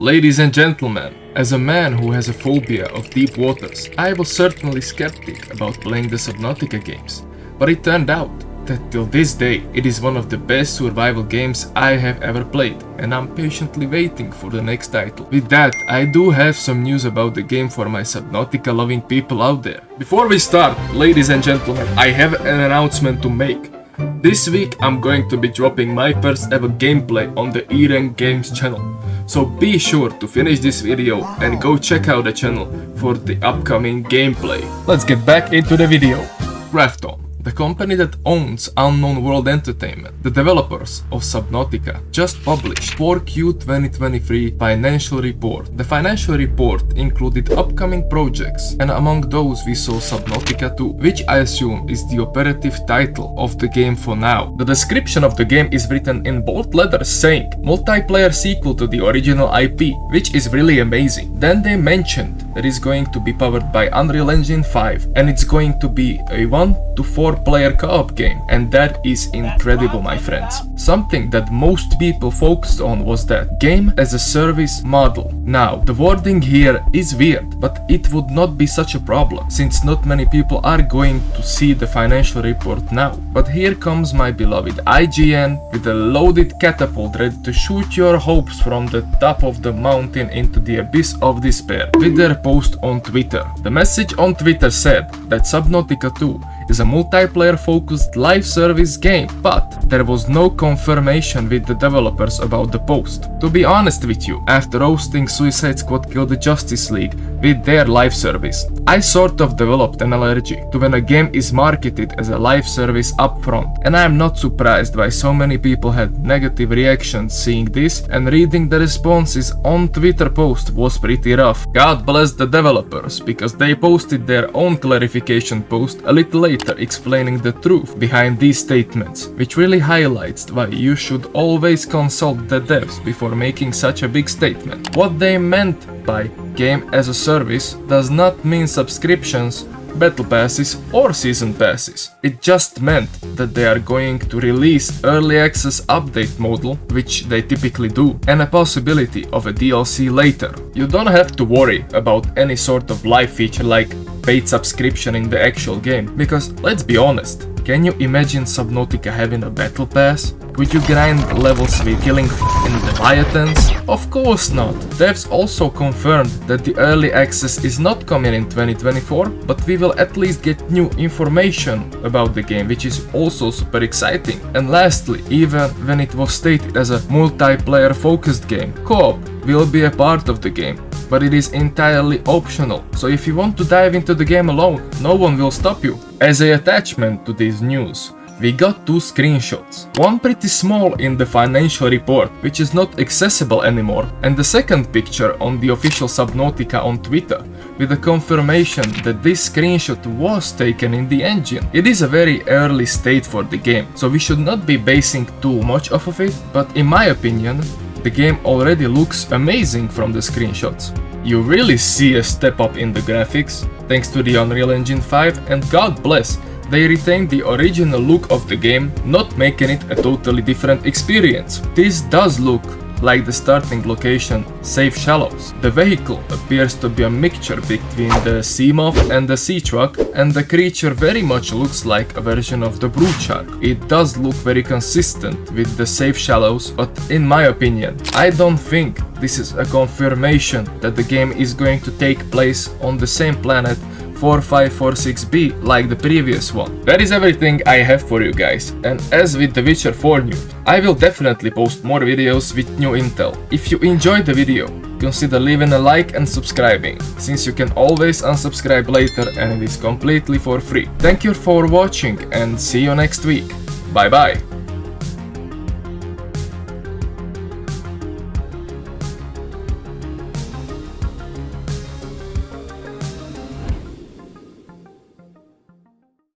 Ladies and gentlemen, as a man who has a phobia of deep waters, I was certainly skeptic about playing the Subnautica games, but it turned out that till this day it is one of the best survival games I have ever played, and I'm patiently waiting for the next title. With that, I do have some news about the game for my Subnautica loving people out there. Before we start, ladies and gentlemen, I have an announcement to make. This week I'm going to be dropping my first ever gameplay on the ERanked Games channel. So be sure to finish this video and go check out the channel for the upcoming gameplay. Let's get back into the video. Krafton, the company that owns Unknown World Entertainment, the developers of Subnautica, just published 4Q 2023 financial report. The financial report included upcoming projects, and among those we saw Subnautica 2, which I assume is the operative title of the game for now. The description of the game is written in bold letters saying multiplayer sequel to the original IP, which is really amazing. Then they mentioned that it's going to be powered by Unreal Engine 5 and it's going to be a 1 to 4 player co-op game, and that is incredible, my friends. Something that most people focused on was that game as a service model. Now, the wording here is weird, but it would not be such a problem since not many people are going to see the financial report now. But here comes my beloved IGN with a loaded catapult ready to shoot your hopes from the top of the mountain into the abyss of despair with their post on Twitter. The message on Twitter said that Subnautica 2 is a multiplayer focused live service game, but there was no confirmation with the developers about the post. To be honest with you, after roasting Suicide Squad Kill the Justice League with their live service, I sort of developed an allergy to when a game is marketed as a live service upfront, and I am not surprised why so many people had negative reactions seeing this, and reading the responses on Twitter post was pretty rough. God bless the developers, because they posted their own clarification post a little later explaining the truth behind these statements, which really highlights why you should always consult the devs before making such a big statement. What they meant by game as a service does not mean subscriptions, battle passes or season passes. It just meant that they are going to release early access update model, which they typically do, and a possibility of a DLC later. You don't have to worry about any sort of live feature like paid subscription in the actual game, because let's be honest, can you imagine Subnautica having a battle pass? Could you grind levels with killing f***ing leviathans? Of course not. Devs also confirmed that the early access is not coming in 2024, but we will at least get new information about the game, which is also super exciting. And lastly, even when it was stated as a multiplayer focused game, co-op will be a part of the game, but it is entirely optional, so if you want to dive into the game alone, no one will stop you. As an attachment to this news, we got two screenshots. One pretty small in the financial report, which is not accessible anymore, and the second picture on the official Subnautica on Twitter, with a confirmation that this screenshot was taken in the engine. It is a very early state for the game, so we should not be basing too much off of it, but in my opinion, the game already looks amazing from the screenshots. You really see a step up in the graphics, thanks to the Unreal Engine 5, and God bless, they retained the original look of the game, not making it a totally different experience. This does look like the starting location, Safe Shallows. The vehicle appears to be a mixture between the sea moth and the sea truck, and the creature very much looks like a version of the brood shark. It does look very consistent with the Safe Shallows, but in my opinion, I don't think this is a confirmation that the game is going to take place on the same planet 4546b like the previous one. That is everything I have for you guys, and as with the Witcher 4 news, I will definitely post more videos with new intel. If you enjoyed the video, consider leaving a like and subscribing, since you can always unsubscribe later and it is completely for free. Thank you for watching and see you next week. Bye bye.